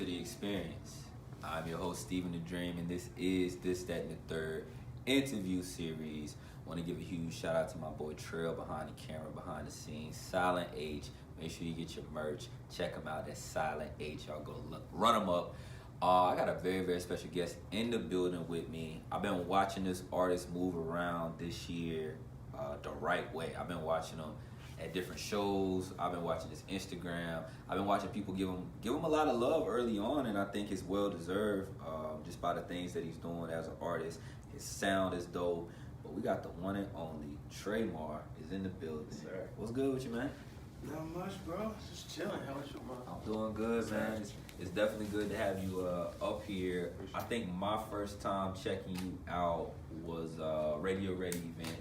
to the experience. I'm your host, Stephen the Dream, and this is This, That, and the Third interview series. I want to give a huge shout out to my boy Trail behind the camera, behind the scenes, Silent H. Make sure you get your merch. Check them out. That's Silent H. Y'all go look, run them up. I got a very, very special guest in the building with me. I've been watching this artist move around this year the right way. I've been watching him at different shows. I've been watching his Instagram. I've been watching people give him a lot of love early on, and I think it's well deserved just by the things that he's doing as an artist. His sound is dope. But we got the one and only Tre'Mar is in the building. Sir. What's good with you, man? Not much, bro. Just chilling. How about you, bro? I'm doing good, man. It's definitely good to have you up here. I think my first time checking you out was Radio Ready event.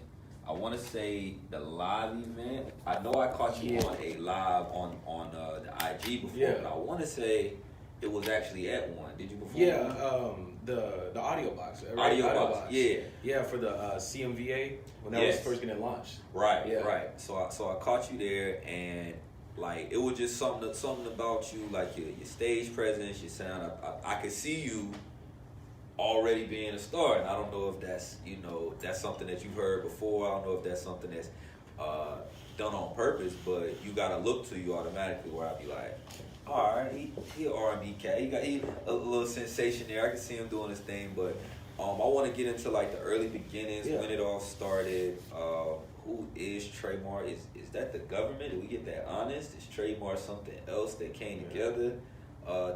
I want to say the live event. I know I caught you on a live on the IG before, but I want to say it was actually at one. Did you perform? Yeah, the audio box. Right? Audio box. Yeah. Yeah, for the CMVA when that was first getting launched. Right, right. So I caught you there, and like it was just something about you, like your stage presence, your sound. I could see you already being a star, and I don't know if that's something that you've heard before. I don't know if that's something that's done on purpose, but you got a look to you automatically where I'd be like, all right, he an R&B cat. He a little sensation there. I can see him doing his thing, but I want to get into like the early beginnings, when it all started. Who is Tre'Mar? Is that the government? Did we get that honest? Is Tre'Mar something else that came together?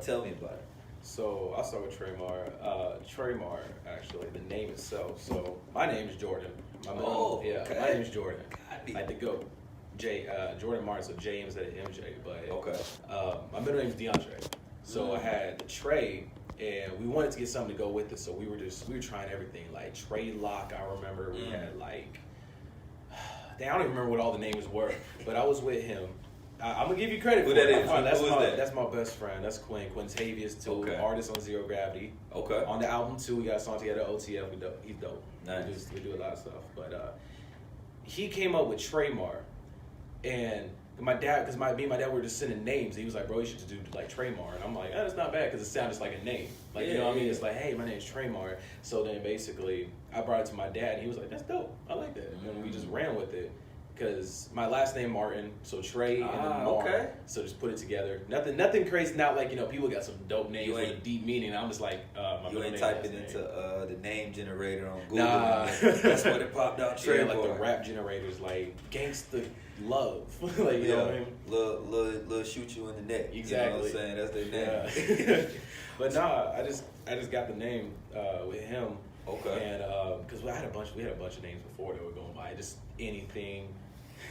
Tell me about it. So I'll start with Tre'Mar. Tre'Mar, actually, the name itself. So my name is Jordan. My name is Jordan. Like the GOAT. Jordan Martin, so J instead of MJ. But my middle name is DeAndre. So I had Trey, and we wanted to get something to go with it. So we were trying everything. Like Trey Lock, I remember we had like, I don't even remember what all the names were. But I was with him. I'm gonna give you credit for that. That's my best friend. That's Quinn. Quintavious too. Artist on Zero Gravity. Okay. On the album too, we got a song together. OTF. He's dope. Nice. We do a lot of stuff. But he came up with Tre'Mar, and my dad, because me and my dad were just sending names. He was like, "Bro, you should do like Tre'Mar," and I'm like, "Oh, that's not bad," because it sounds just like a name. Like you know what I mean? It's like, "Hey, my name's Tre'Mar." So then basically, I brought it to my dad, and he was like, "That's dope. I like that." And we just ran with it. Because my last name Martin, so Trey and then Mar, so just put it together. Nothing crazy. Not like people got some dope names with a deep meaning. I'm just like, my you ain't typing into the name generator on Google. Nah, that's what it popped out. Trey, like the rap generators, like gangsta love, like you know what I mean. Little shoot you in the neck. Exactly. You know what I'm saying? That's their name. But nah, I just got the name with him. Okay. And because we had a bunch of names before that were going by, just anything.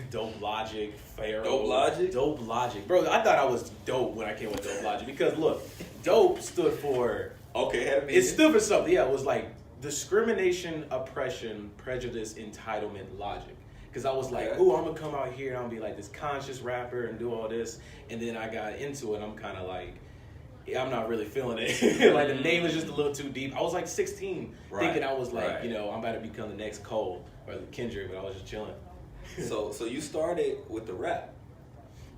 Dope Logic, Pharaoh. Dope Logic. Bro, I thought I was dope when I came with Dope Logic because look, dope stood for it stood for something. Yeah, it was like discrimination, oppression, prejudice, entitlement, logic. Because I was like, I'm gonna come out here and I'm gonna be like this conscious rapper and do all this, and then I got into it. I'm kind of like, I'm not really feeling it. Like the name was just a little too deep. I was like 16, thinking I was like, I'm about to become the next Cole or Kendrick, but I was just chilling. So you started with the rap.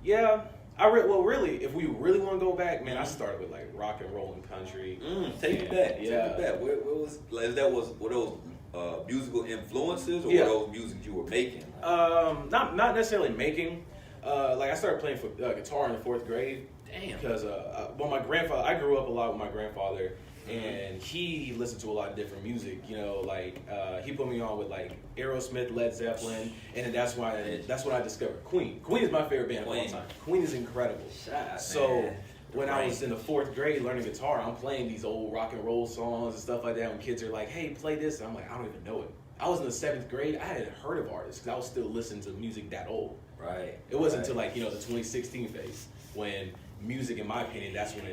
Yeah, really, if we really want to go back, man, I started with like rock and roll and country. Take it back. Yeah. Take it back. Where were those musical influences, or were those music you were making? Not necessarily making. Like I started playing guitar in the 4th grade. Damn. Because my grandfather, I grew up a lot with my grandfather. And he listened to a lot of different music, like he put me on with like Aerosmith, Led Zeppelin, and then that's when I discovered Queen. Queen is my favorite band of all time. Queen is incredible. When I was in the 4th grade learning guitar, I'm playing these old rock and roll songs and stuff like that. When kids are like, "Hey, play this," and I'm like, "I don't even know it." I was in the 7th grade. I hadn't heard of artists because I was still listening to music that old. Right. It wasn't until like the 2016 phase when music, in my opinion, that's when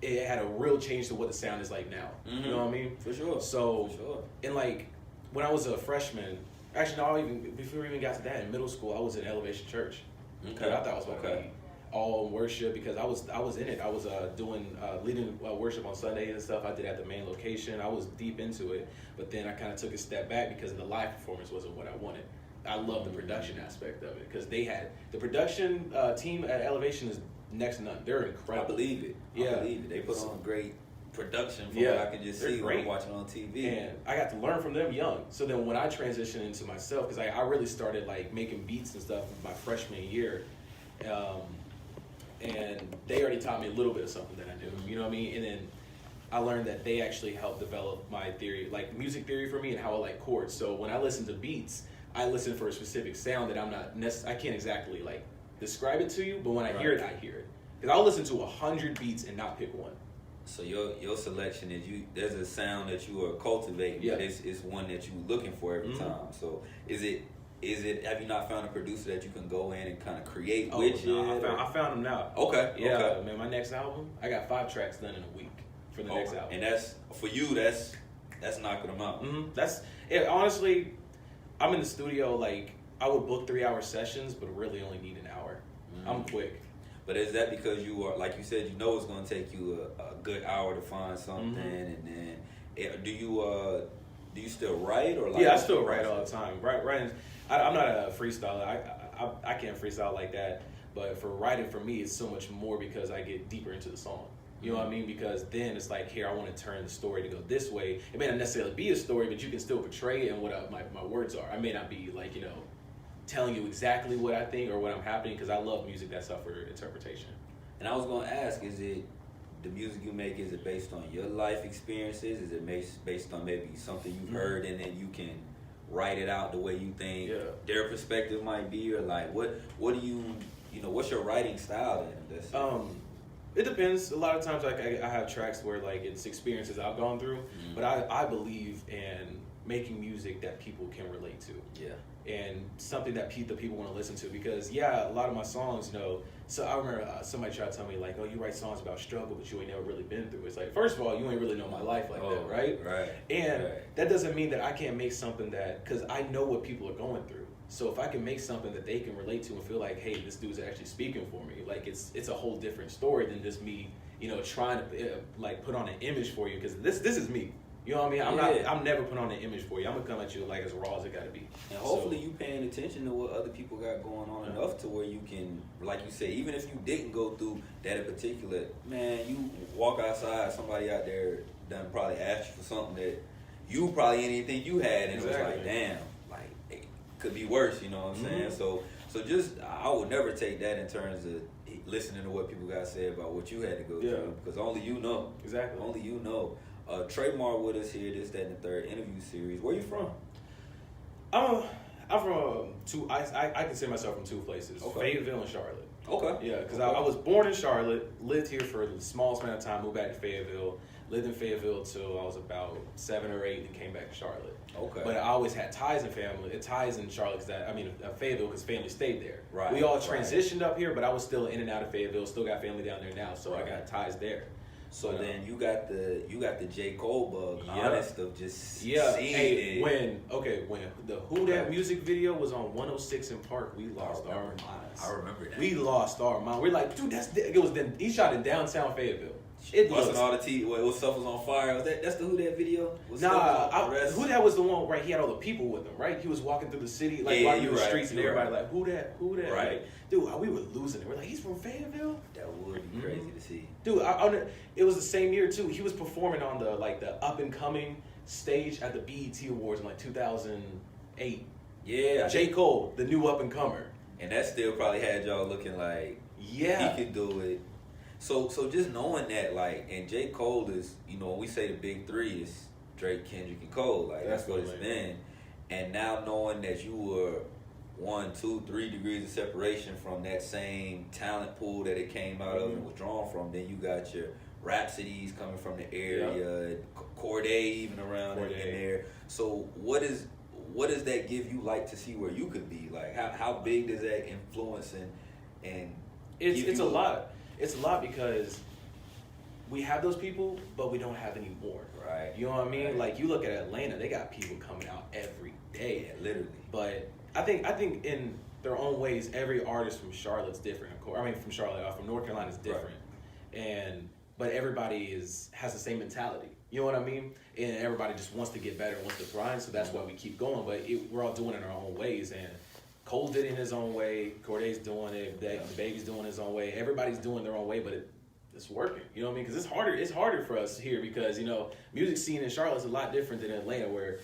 it had a real change to what the sound is like now. You know what I mean? For sure. So, and like, when I was a freshman, actually, before we even got to that, in middle school, I was in Elevation Church. Okay. I thought I was going to be all worship because I was in it. I was leading worship on Sundays and stuff. I did at the main location. I was deep into it, but then I kind of took a step back because the live performance wasn't what I wanted. I love the production aspect of it because they had the production team at Elevation is next to none. They're incredible. I believe it. Yeah. I believe it. They put on great production from Yeah, what I can just see when I'm watching on TV. And I got to learn from them young. So then when I transitioned into myself, because I really started like making beats and stuff my freshman year, and they already taught me a little bit of something that I knew, you know what I mean? And then I learned that they actually helped develop my theory, like music theory for me and how I like chords. So when I listen to beats, I listen for a specific sound that I can't exactly like describe it to you, but when I hear it, I hear it. Because I'll listen to 100 beats and not pick one. So your selection is there's a sound that you are cultivating, but it's one that you're looking for every time. So is it have you not found a producer that you can go in and kind of create with you? I found them now. Okay. Yeah, okay. Man, my next album, I got 5 tracks done in a week for the next album. And that's for you, that's knocking them out. Mm-hmm. Honestly, I'm in the studio, like I would book 3-hour sessions, but really only need an hour. Mm-hmm. I'm quick. But is that because you are, like you said, you know it's going to take you a good hour to find something, and then do you still write or like? Yeah, I still write all the time. Writing, I'm not a freestyler. I can't freestyle like that. But for writing, for me, it's so much more because I get deeper into the song. You know what I mean? Because then it's like, here, I want to turn the story to go this way. It may not necessarily be a story, but you can still portray it and what my words are. I may not be like, telling you exactly what I think or what I'm happening, because I love music that's up for interpretation. And I was going to ask, is it the music you make, is it based on your life experiences? Is it based on maybe something you've heard and then you can write it out the way you think their perspective might be? Or like, what do you, what's your writing style then? It depends. A lot of times, like I have tracks where like it's experiences I've gone through, but I believe in making music that people can relate to. Yeah. And something that the people want to listen to, because a lot of my songs, so I remember somebody tried to tell me like, oh, you write songs about struggle, but you ain't never really been through it. It's like, first of all, you ain't really know my life like that, right? Right. And that doesn't mean that I can't make something because I know what people are going through. So if I can make something that they can relate to and feel like, hey, this dude's actually speaking for me, like it's a whole different story than just me, trying to like put on an image for you, because this is me. You know what I mean? I'm never putting on an image for you. I'm gonna come at you like as raw as it gotta be. And hopefully you paying attention to what other people got going on enough to where you can, like you say, even if you didn't go through that in particular, man, you walk outside, somebody out there done probably asked you for something that you probably didn't think you had, and it was like, damn, like it could be worse. You know what I'm saying? So just I would never take that in terms of listening to what people got to say about what you had to go through, because only you know. Exactly. Only you know. Tre'Mar with us here, this, that, and the third interview series. Where you from? I'm from I consider myself from 2 places, Fayetteville and Charlotte. Okay. Yeah, because I was born in Charlotte, lived here for the smallest amount of time, moved back to Fayetteville, lived in Fayetteville till I was about 7 or 8, and came back to Charlotte. Okay. But I always had ties in Charlotte, Fayetteville, because family stayed there. Right. We all transitioned up here, but I was still in and out of Fayetteville, still got family down there now, so I got ties there. So then you got the J. Cole bug, honest of just seeing it. When the Who Dat music video was on 106 in Park, we lost our minds. I remember that. We lost our mind. We're like, dude, he shot in downtown Fayetteville. It wasn't all the stuff was on fire. That's the Who Dat video? Who Dat was the one, right? He had all the people with him, right? He was walking through the city, like walking through the streets, and everybody like, who that? Right. Like, dude, we were losing it. We're like, he's from Fayetteville? That would be crazy to see. Dude, it was the same year too. He was performing on the up and coming stage at the BET Awards in like 2008. Yeah. J. Cole, the new up and comer. And that still probably had y'all looking like he could do it. So just knowing that, like, and J. Cole is, when we say the big 3 is Drake, Kendrick, and Cole, like that's what it's been. And now knowing that you were 1, 2, 3 degrees of separation from that same talent pool that it came out of and was drawn from, then you got your Rhapsodies coming from the area, Corday even around in there. So what does that give you like to see where you could be? Like how big does that influence and it's a lot. It's a lot because we have those people, but we don't have any more. Right. You know what I mean? Right. Like you look at Atlanta, they got people coming out every day. Yeah, literally. But I think in their own ways, every artist from Charlotte's different. Of course, from Charlotte, from North Carolina is different, but everybody has the same mentality. You know what I mean? And everybody just wants to get better, wants to grind. So that's why we keep going. But we're all doing it in our own ways. And Cole did it in his own way. Corday's doing it. The Baby's doing his own way. Everybody's doing their own way, but it's working. You know what I mean? Because it's harder. It's harder for us here because music scene in Charlotte is a lot different than Atlanta, where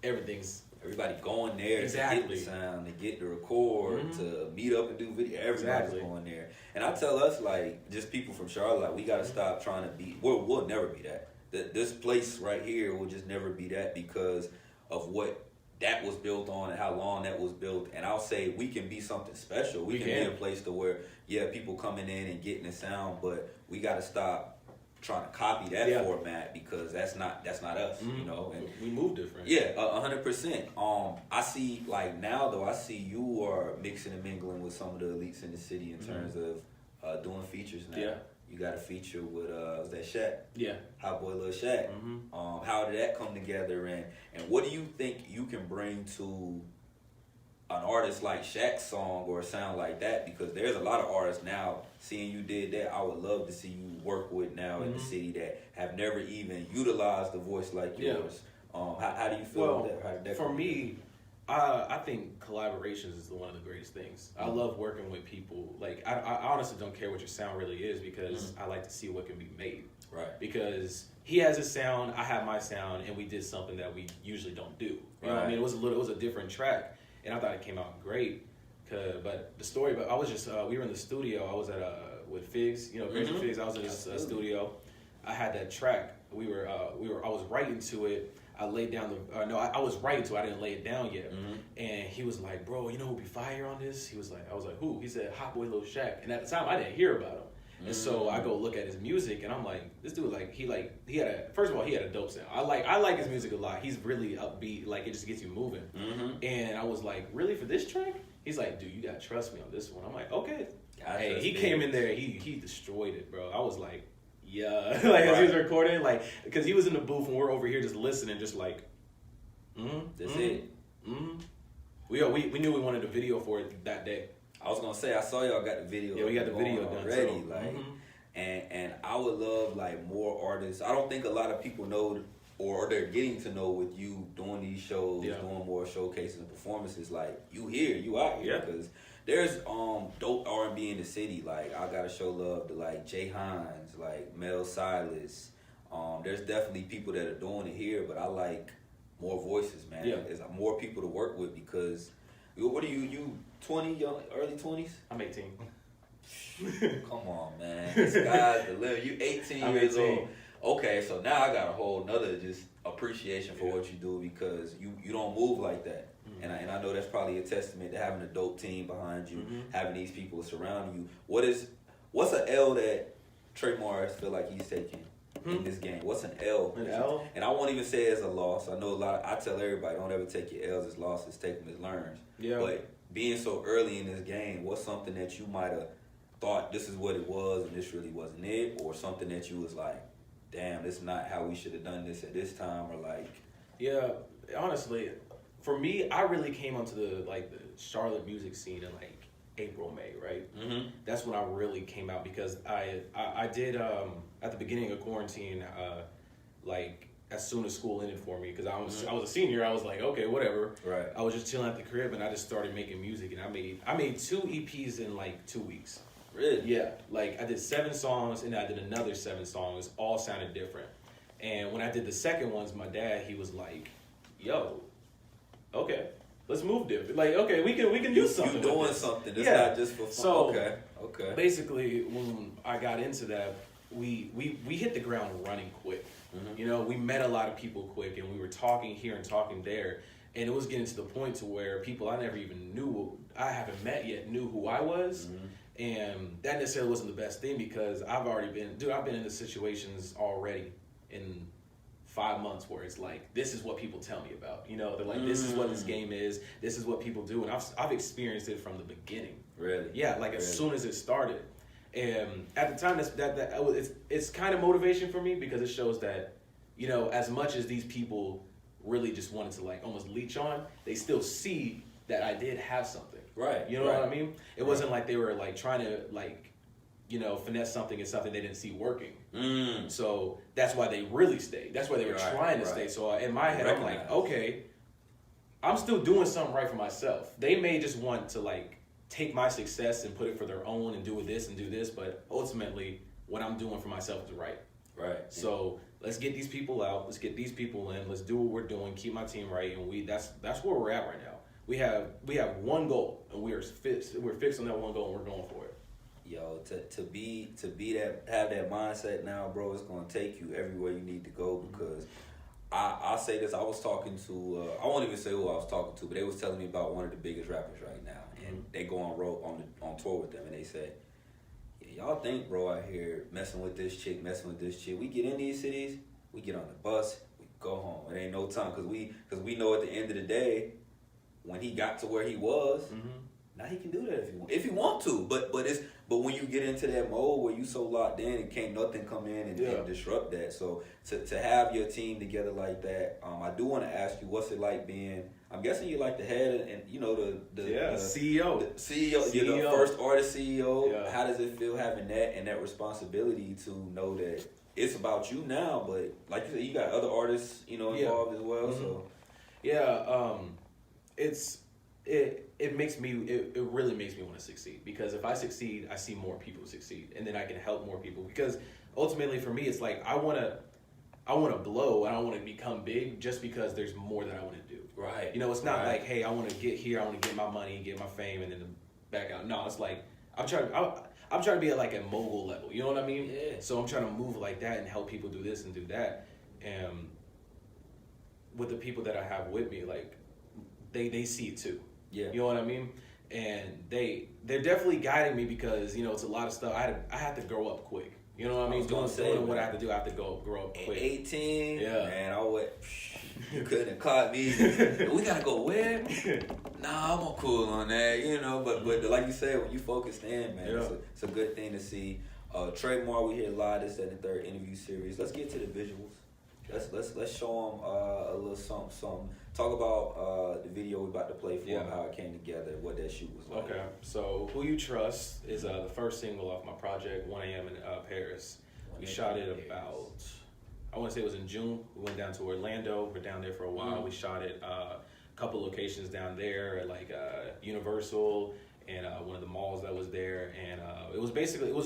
everybody going there to get the sound, to get the record, to meet up and do video. Everybody's going there. And I tell us, like, just people from Charlotte, like, we got to stop trying to be. We'll never be that. This place right here will just never be that because of what that was built on and how long that was built. And I'll say we can be something special. We can be a place to where, people coming in and getting the sound, but we got to stop trying to copy that format because that's not us, And we move different. Yeah, 100%. I see, like, now though, I see you are mixing and mingling with some of the elites in the city in terms of doing features now. Yeah. You got a feature with was that Shaq? Yeah. Hot Boy Lil Shaq. How did that come together, and what do you think you can bring to an artist like Shaq's song or a sound like that? Because there's a lot of artists now, seeing you did that, I would love to see you work with now in the city that have never even utilized a voice like yours. How do you feel about that? How did that for me, I think collaborations is one of the greatest things. I love working with people. Like, I honestly don't care what your sound really is because I like to see what can be made. Right. Because he has his sound, I have my sound, and we did something that we usually don't do. You know what I mean? It was a different track, and I thought it came out great. But the story, I was just we were in the studio. I was at with Figs, Crazy Figs. I was in his studio. I had that track. I was writing to it. I laid down I was writing to it. I didn't lay it down yet. And he was like, bro, who'd be fire on this? I was like, who? He said, Hot Boy Lil Shaq. And at the time, I didn't hear about him. And so I go look at his music, and I'm like, this dude, first of all, he had a dope sound. I like his music a lot. He's really upbeat. Like, it just gets you moving. And I was like, really, for this track? He's like, dude, you gotta trust me on this one. I'm like, okay. Hey, he came in there, he destroyed it, bro. I was like, yeah, as he was recording, because he was in the booth and we're over here just listening, just like, that's it. We knew we wanted a video for it that day. I was gonna say I saw y'all got the video. Yeah, we got the video done already. And I would love more artists. I don't think a lot of people know or they're getting to know with you doing these shows, doing more showcases and performances. Like, you out here because. There's dope R&B in the city. Like, I gotta show love to Jay Hines, Mel Silas. There's definitely people that are doing it here, but I like more voices, man. Yeah. There's more people to work with because what are you 20, young, early 20s? I'm 18. Come on, man. The sky's the limit. You 18 years old. Okay, so now I got a whole nother just appreciation for what you do because you don't move like that. And I know that's probably a testament to having a dope team behind you, having these people surrounding you. What's an L that Tre'Mar feel like he's taking in this game? What's an L? An L? And I won't even say it as a loss. I know I tell everybody, don't ever take your L's as losses, take them as learns. Yeah. But being so early in this game, what's something that you might have thought this is what it was and this really wasn't it? Or something that you was like, damn, this is not how we should have done this at this time? Or Yeah, honestly, for me, I really came onto the Charlotte music scene in April, May, right? That's when I really came out because I did at the beginning of quarantine, as soon as school ended for me, because I was a senior. I was like, okay, whatever. Right. I was just chilling at the crib and I just started making music, and I made 2 EPs in 2 weeks. Really? Yeah. I did 7 songs and I did another 7 songs. All sounded different. And when I did the second ones, my dad, he was like, yo, okay, let's move different. Okay, we can do something. You're doing something. It's not just for fun. So, okay. Basically, when I got into that, we hit the ground running quick. We met a lot of people quick, and we were talking here and talking there, and it was getting to the point to where people I never even knew, I haven't met yet, knew who I was. And that necessarily wasn't the best thing because I've been in the situations already in 5 months where it's this is what people tell me about. They're like, this is what this game is. This is what people do. And I've experienced it from the beginning. Really? Yeah, as soon as it started. And at the time, it's kind of motivation for me because it shows that, as much as these people really just wanted to almost leech on, they still see that I did have something. Right. You know what I mean? It wasn't like they were trying to finesse something and something they didn't see working. So that's why they really stayed. That's why they were trying to stay. So in my head, I'm like, okay, I'm still doing something right for myself. They may just want to like take my success and put it for their own and do this, but ultimately what I'm doing for myself is right. Right. So let's get these people out. Let's get these people in. Let's do what we're doing. Keep my team right, and that's where we're at right now. We have one goal, and we're fixed on that one goal, and we're going for it. Yo, to be that, have that mindset now, bro, it's gonna take you everywhere you need to go. Because I'll say this: I was talking to I won't even say who I was talking to, but they was telling me about one of the biggest rappers right now, and they go on tour with them, and they said, y'all think, bro, out here messing with this chick. We get in these cities, we get on the bus, we go home. It ain't no time because we know at the end of the day, when he got to where he was, now he can do that if he want to. But when you get into that mode where you so locked in and can't nothing come in and disrupt that. So to have your team together like that, I do want to ask you, what's it like being? I'm guessing you're like the head and you know the CEO. The CEO. You're the first artist CEO. Yeah. How does it feel having that and that responsibility to know that it's about you now, but like you said, you got other artists, involved as well. So it makes me it really makes me want to succeed, because if I succeed, I see more people succeed, and then I can help more people. Because ultimately for me, it's like I want to blow, and I want to become big just because there's more that I want to do. Right. It's not like, hey, I want to get here, I want to get my money, get my fame, and then back out. No, it's like I'm trying to be at like a mogul level. You know what I mean? Yeah. So I'm trying to move like that and help people do this and do that. And with the people that I have with me, like they see it too. Yeah. You know what I mean? And they're definitely guiding me, because it's a lot of stuff. I had to grow up quick. You know what I mean? Doing what I have to do, I have to grow up quick. 18, man, you couldn't have caught me. We gotta go where? Nah, I'm cool on that, but like you said, when you focused in, man, it's a good thing to see. Tre'Mar, we here live. This is the third interview series. Let's get to the visuals. Let's show them a little something. Talk about the video we're about to play for them, how it came together, what that shoot was like. Okay, so Who You Trust is the first single off my project, 1 a.m. in Paris. We shot it about, I want to say it was in June. We went down to Orlando. We're down there for a while. We shot it a couple locations down there, like Universal and one of the malls that was there. And it was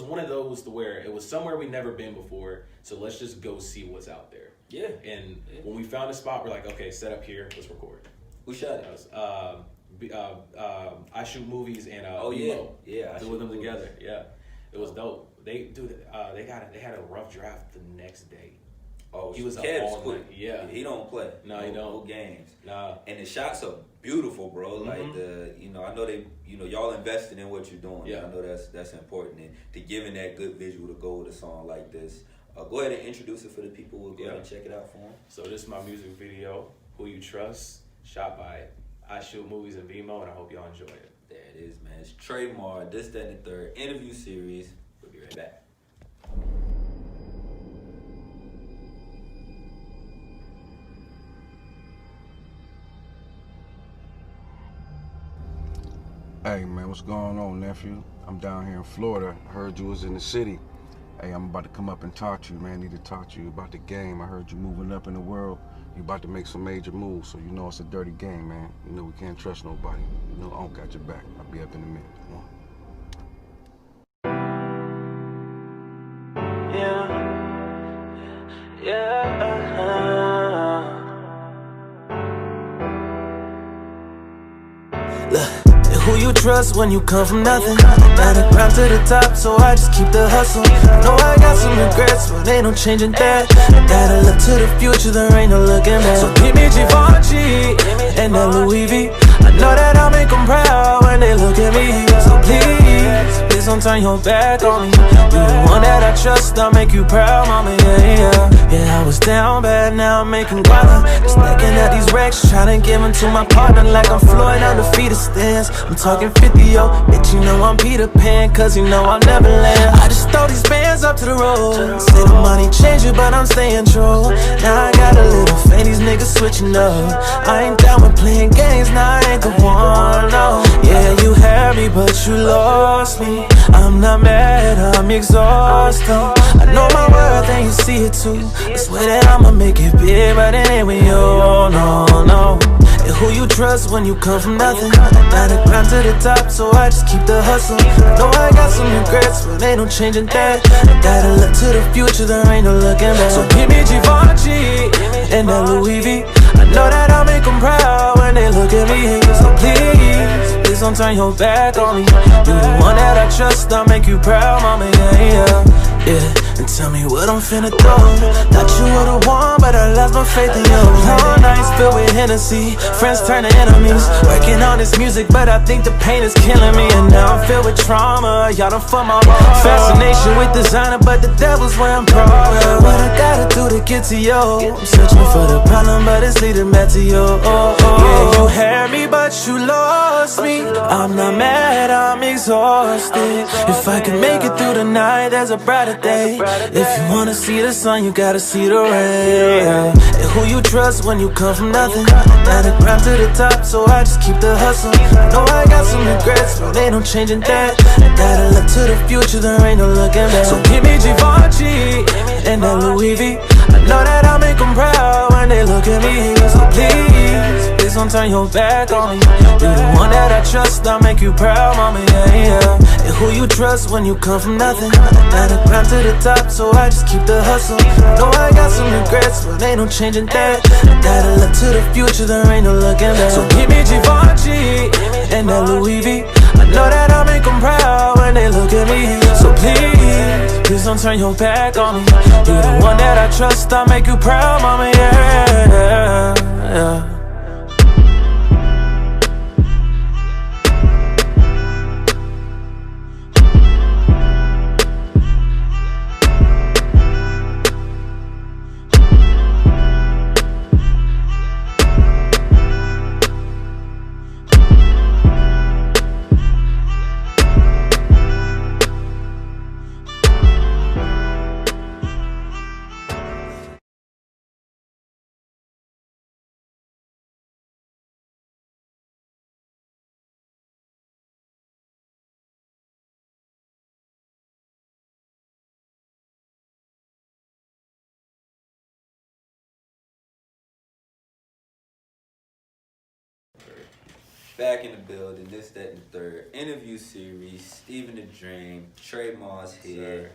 one of those to where it was somewhere we'd never been before. So let's just go see what's out there. Yeah. And when we found a spot, we're like, okay, set up here, let's record. Who shot it? I Shoot Movies and Emo. Two of them together. Yeah, it was dope. They had a rough draft the next day. Oh, he was Kev's all quick. night. Yeah, he don't play. No, he don't. No games. Nah. And the shots are beautiful, bro. Like I know they, y'all invested in what you're doing. Yeah. I know that's important, and to giving that good visual to go with a song like this. Go ahead and introduce it for the people. We'll go ahead and check it out for them. So this is my music video, Who You Trust, shot by I Shoot Movies and Vimo, and I hope y'all enjoy it. There it is, man. It's Tre'Mar, this, that, and the third interview series. We'll be right back. Hey, man, what's going on, nephew? I'm down here in Florida. Heard you was in the city. Hey, I'm about to come up and talk to you, man. Need to talk to you about the game. I heard you moving up in the world. You about to make some major moves, so it's a dirty game, man. We can't trust nobody. I don't got your back. I'll be up in a minute. Come on. Look. Who you trust when you come from nothing? Gotta grind to the top, so I just keep the hustle. Know I got some regrets, but ain't no changing that. I gotta look to the future, there ain't no looking back. So give me Givenchy and that Louis V. I know that I'll make them proud when they look at me. So please don't turn your back on me. You the one that I trust, I'll make you proud, mama, yeah, I was down bad, now I'm making guava. Just looking at these racks, trying to give them to my partner like I'm Floyd undefeated stance. I'm talking 50, yo, bitch, I'm Peter Pan, cause I'll never land. I just throw these bands up to the road. Say the money change it, but I'm staying true. Now I got a little fan, these niggas switching up. I ain't down with playing games, now I ain't the one, no. Yeah, you had me, but you lost me. I'm not mad, I'm exhausted. I know my worth and you see it too. I swear that I'ma make it big, but it ain't with you, no. And who you trust when you come from nothing? I gotta grind to the top, so I just keep the hustle. I know I got some regrets, but ain't no changing that. I gotta look to the future, there ain't no looking back. So give me Givenchy and that Louis V. I know that I'll make them proud when they look at me. So please don't turn your back on me. You the one that I trust, I'll make you proud, mama, yeah. And tell me what I'm finna do. Thought you were the one, but I lost my faith in you. Long nights filled with Hennessy, friends turn to enemies. Working on this music, but I think the pain is killing me. And now I'm filled with trauma, y'all done for my fascination with designer, but the devil's wearing Prada. What I gotta do to get to you? I'm searching for the problem, but it's leading back to you. Yeah, you had me, but you lost me. I'm not mad, I'm exhausted. If I can make it through the night, there's a brighter day. If you wanna see the sun, you gotta see the rain. And who you trust when you come from nothing? Gotta grind to the top, so I just keep the hustle. I know I got some regrets, but ain't no changing that. I gotta look to the future, there ain't no looking back. So give me Givenchy and that Louis V. I know that I'll make them proud when they look at me. So please don't turn your back on me. You're the one that I trust, I'll make you proud, mama, yeah. And who you trust when you come from nothing? I gotta grind to the top, so I just keep the hustle. I know I got some regrets, but ain't no changing that. I gotta look to the future, there ain't no looking back. So give me Givenchy and that Louis V. I know that I'll make them proud when they look at me. So please don't turn your back on me. You're the one that I trust, I'll make you proud, mama, yeah. Back in the building, this, that, and the third interview series. Stephen the Dream, Tre'Mar's here.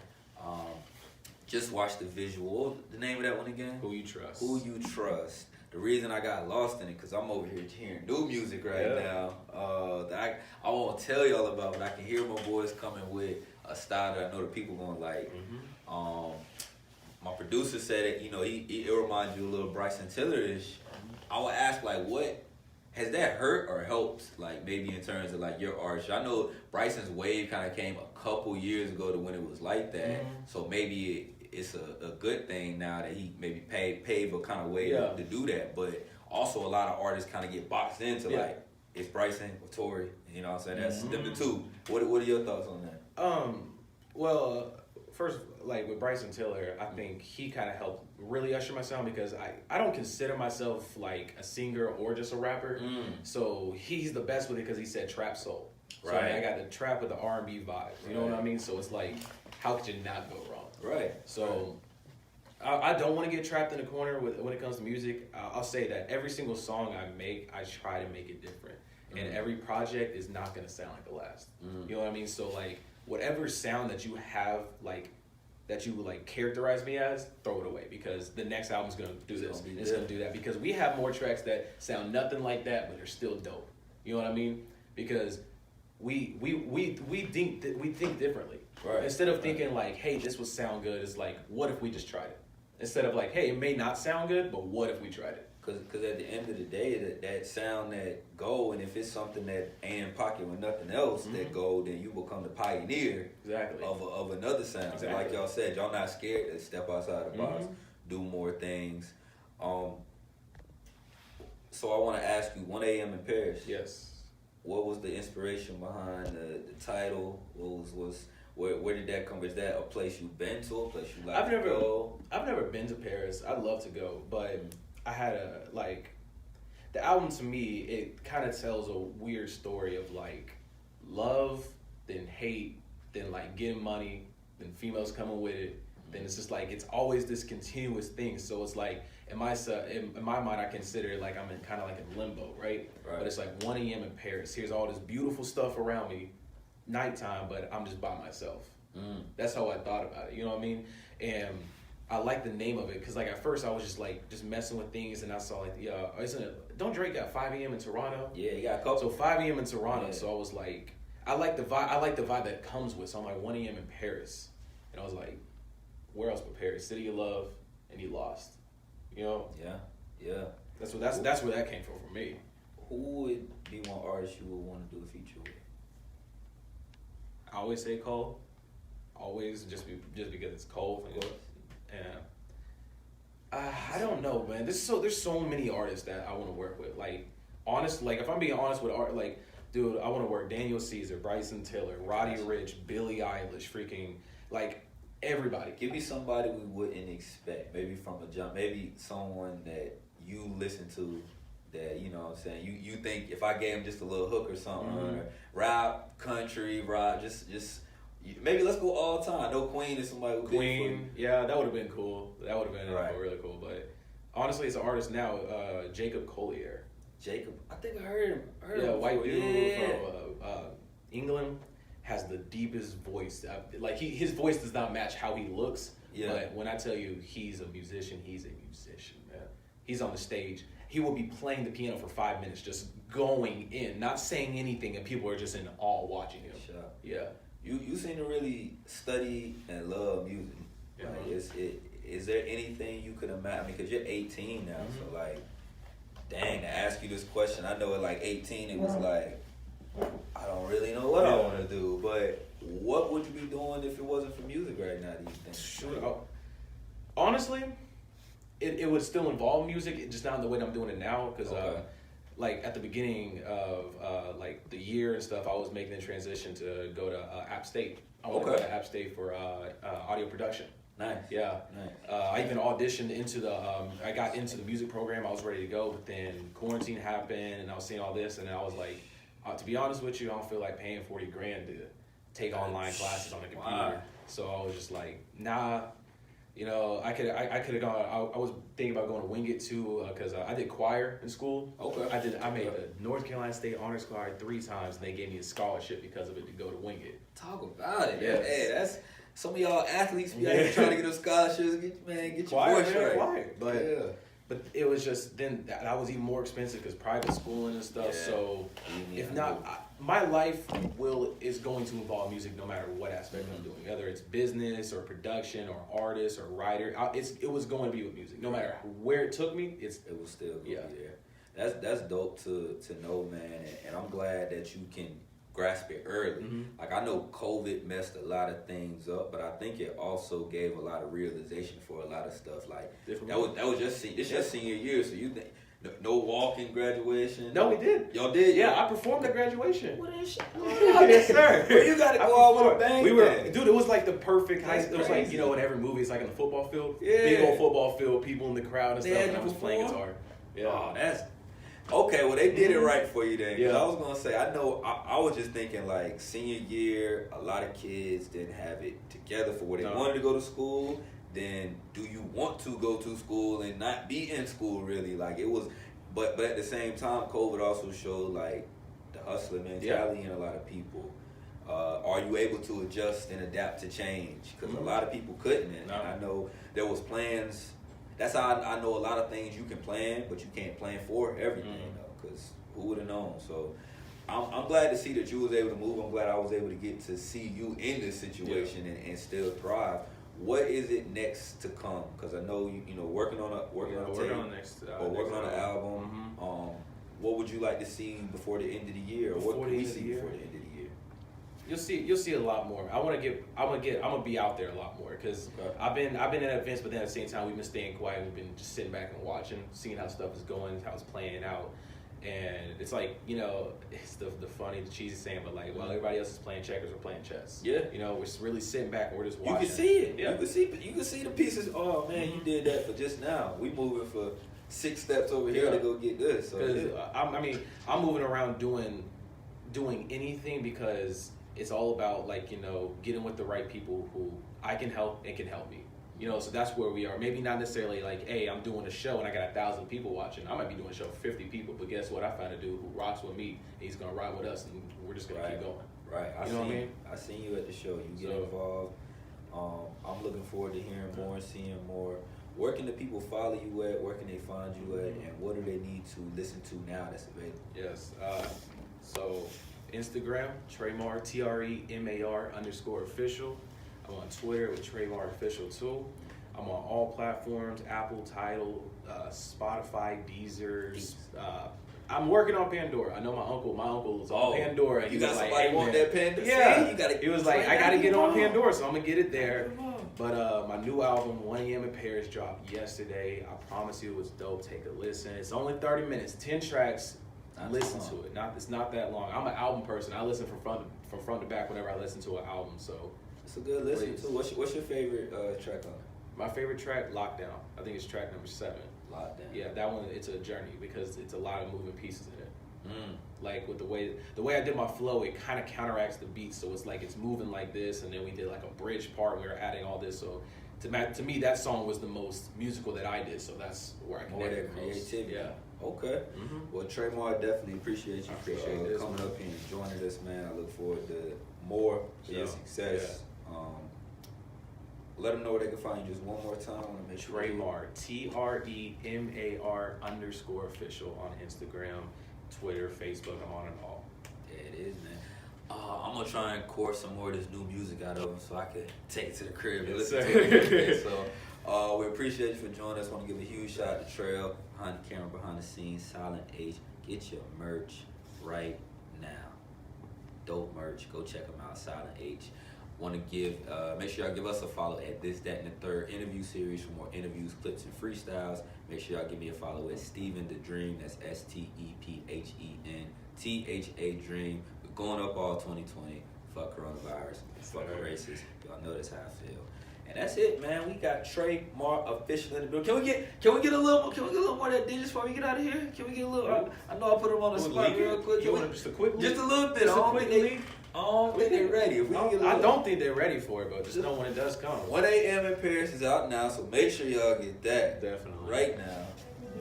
Just watched the visual. The name of that one again? Who You Trust. Who You Trust. The reason I got lost in it because I'm over here hearing new music right now. That I won't tell y'all about, but I can hear my boys coming with a style that I know the people gonna like. My producer said it. You know, it reminds you a little Bryson Tiller-ish. I would ask like, what? Has that hurt or helped, like, maybe in terms of, like, your art? I know Bryson's wave kind of came a couple years ago to when it was like that. So maybe it's a good thing now that he maybe paved a kind of way to do that. But also a lot of artists kind of get boxed into, like, it's Bryson or Tory. You know what I'm saying? That's them the two. What are your thoughts on that? Well, first, like, with Bryson Tiller, I think he kind of helped really usher my sound because I don't consider myself like a singer or just a rapper. So he's the best with it because he said trap soul. So Right. I mean, I got the trap with the R&B vibes. You know what I mean? So it's like, how could you not go wrong? Right. So I don't want to get trapped in a corner when it comes to music. I'll say that every single song I make, I try to make it different. And every project is not going to sound like the last. You know what I mean? So like, whatever sound that you have, like, that you would like characterize me as, throw it away because the next album's gonna do this. It's gonna do that because we have more tracks that sound nothing like that, but they're still dope. You know what I mean? Because we think differently. Right. Instead of thinking like, hey, this would sound good, it's like, what if we just tried it? Instead of like, hey, it may not sound good, but what if we tried it? Because at the end of the day, that sound that go, and if it's something that ain't in pocket with nothing else that go, then you become the pioneer of another sound. Exactly. Like y'all said, y'all not scared to step outside the box, do more things. So I want to ask you, 1 a.m. in Paris. Yes. What was the inspiration behind the title? Where did that come? Is that a place you've been to? A place you like to go? I've never been to Paris. I'd love to go, but I had the album to me, it kind of tells a weird story of like love, then hate, then like getting money, then females coming with it, then it's just like it's always this continuous thing. So it's like in my mind, I consider it like I'm in kind of like in limbo, right? But it's like 1 a.m. in Paris. Here's all this beautiful stuff around me, nighttime, but I'm just by myself. That's how I thought about it. You know what I mean? And I like the name of it because like at first I was just messing with things, and I saw like don't Drake got 5 a.m. in Toronto? Yeah, you got a couple. So 5 a.m. in Toronto. So I was like, I like the vibe that comes with. So I'm like 1 a.m. in Paris, and I was like, where else but Paris? City of Love, and he lost. You know? Yeah. That's where that came from for me. Who would be one artist you would want to do a feature with? I always say Cole. Always just because it's Cole. And I don't know, man. There's so many artists that I want to work with. Like if I'm being honest with art, like, dude, I want to work Daniel Caesar, Bryson Tiller, Roddy Ricch, Billie Eilish, freaking like everybody. Give me somebody we wouldn't expect. Maybe from a jump. Maybe someone that you listen to that, you know what I'm saying, you think if I gave him just a little hook or something, or rap, country, rock, just maybe let's go all time. No Queen is somebody who Queen, yeah, that would have been cool. That would have been really cool. But honestly, as an artist now, Jacob Collier. Jacob, I think I heard him. White dude from England, has the deepest voice. Like his voice does not match how he looks. Yeah. But when I tell you he's a musician, man. He's on the stage. He will be playing the piano for 5 minutes, just going in, not saying anything, and people are just in awe watching him. Sure. Yeah. You seem to really study and love music. Yeah. Like, is there anything you could imagine? Because you're 18 now, so like, dang, to ask you this question, I know at like 18 it was like, I don't really know what I want to do, but what would you be doing if it wasn't for music right now, do you think? Sure. Honestly, it would still involve music, just not in the way that I'm doing it now, because like at the beginning of like the year and stuff, I was making the transition to go to App State. I want to go to App State for audio production. Nice. Yeah. Nice. I even auditioned into I got into the music program. I was ready to go, but then quarantine happened, and I was seeing all this, and I was like, to be honest with you, I don't feel like paying $40,000 to take online classes on the computer. Wow. So I was just like, nah. You know, I could have gone. I was thinking about going to Wing It too, because I did choir in school. Okay. I made the North Carolina State Honors Choir 3 times, and they gave me a scholarship because of it to go to Wing It. Talk about it. Yes. Hey, that's some of y'all athletes be out here trying to get those scholarships. Get your voice right. Choir. But it was just then that was even more expensive because private schooling and stuff. Yeah. So if not, my life is going to involve music no matter what aspect I'm doing, whether it's business or production or artist or writer. It was going to be with music, no matter where it took me. It was still be there. That's dope to know, man, and I'm glad that you can grasp it early. Like, I know COVID messed a lot of things up, but I think it also gave a lot of realization for a lot of stuff. Like, that was just your senior year, so you think no walking graduation? No, we did. Y'all did? Yeah, I performed at graduation. What is shit? Yes, sir. Well, you gotta go out with a bang. Dude, it was like the perfect high school. It was like, you know, in every movie, it's like in the football field. Yeah. Big old football field, people in the crowd and stuff, and I was playing guitar. Yeah. Oh, that's okay. Well, they did it right for you then. Yeah. I was gonna say, I know. I was just thinking like senior year, a lot of kids didn't have it together for where they wanted to go to school. Then, do you want to go to school and not be in school really? Like it was, but at the same time, COVID also showed like the hustler mentality in a lot of people. Are you able to adjust and adapt to change? Because a lot of people couldn't. And I know there was plans. That's how I know a lot of things you can plan, but you can't plan for everything, though, because who would have known? So I'm glad to see that you was able to move. I'm glad I was able to get to see you in this situation and still thrive. What is it next to come? Because I know you know working on an album. What would you like to see before the end of the year? Or what can we see before the end of the year? You'll see a lot more. I'm gonna be out there a lot more because I've been at events, but then at the same time we've been staying quiet. We've been just sitting back and watching, seeing how stuff is going, how it's playing out, and it's like, you know, it's the funny, the cheesy saying, but like, well, everybody else is playing checkers, we're playing chess. Yeah, you know, we're just really sitting back and we're just watching. You can see it. Yeah, you can see the pieces. Oh man, you did that for just now. We moving for 6 steps over here to go get this. So I'm moving around doing anything because it's all about, like, you know, getting with the right people who I can help and can help me. You know, so that's where we are. Maybe not necessarily like, hey, I'm doing a show and I got 1,000 people watching. I might be doing a show for 50 people, but guess what? I found a dude who rocks with me. And he's gonna ride with us, and we're just gonna keep going. Right. You know what I mean? I seen you at the show. You get involved. I'm looking forward to hearing more and seeing more. Where can the people follow you at? Where can they find you at? And what do they need to listen to now that's available? Yes. So Instagram, Tre'Mar, TREMAR_official. I'm on Twitter with Tre'Mar Official too. I'm on all platforms: Apple, Tidal, Spotify, Deezer. I'm working on Pandora. I know my uncle is on Pandora. You got somebody want that Pandora? Yeah. He was like, I got to get on Pandora, so I'm gonna get it there. But my new album, 1 A.M. in Paris, dropped yesterday. I promise you it was dope. Take a listen. It's only 30 minutes, 10 tracks. Listen to it. It's not that long. I'm an album person. I listen from front to back whenever I listen to an album. So it's a good listen too. What's your favorite track on it? My favorite track, Lockdown. I think it's track number 7. Lockdown. Yeah, that one. It's a journey because it's a lot of moving pieces in it. Like with the way I did my flow, it kind of counteracts the beat. So it's like it's moving like this, and then we did like a bridge part. We were adding all this. So to me, that song was the most musical that I did. So that's where I connected more that creativity. Yeah. Okay. Well, Tre'Mar, definitely appreciate you for coming up here and joining us, man. I look forward to more of your success. Yeah. Let them know where they can find you just one more time. I want to make sure. Tre'Mar, TREMAR_official on Instagram, Twitter, Facebook. I'm on it all. Yeah, it is, man. I'm gonna try and core some more of this new music out of him so I can take it to the crib and listen to it. So we appreciate you for joining us. Want to give a huge shout out to Trail behind the camera, behind the scenes, Silent H. Get your merch right now. Dope merch. Go check them out. Silent H. Want to give make sure y'all give us a follow at This, That, and the Third interview series for more interviews, clips, and freestyles. Make sure y'all give me a follow at Stephen the Dream. That's STEPHENTHA Dream. We're going up all 2020. Fuck coronavirus. Fuck racist. Y'all know that's how I feel. And that's it, man. We got Tre'Mar official in the building. Can we get a little more of that digits before we get out of here? Can we get a little? I know I put them on the spot real quick. Just a quick leak? Just a little bit. I don't think they're ready. I don't think they're ready for it, but just know when it does come. 1 A.M. in Paris is out now, so make sure y'all get that. Definitely. Right now.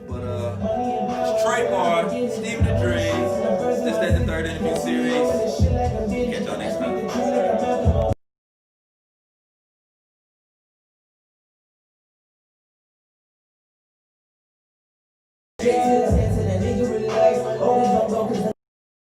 But it's Tre'Mar, Stephen the Dream. This, That, and the Third interview series. Catch y'all next time.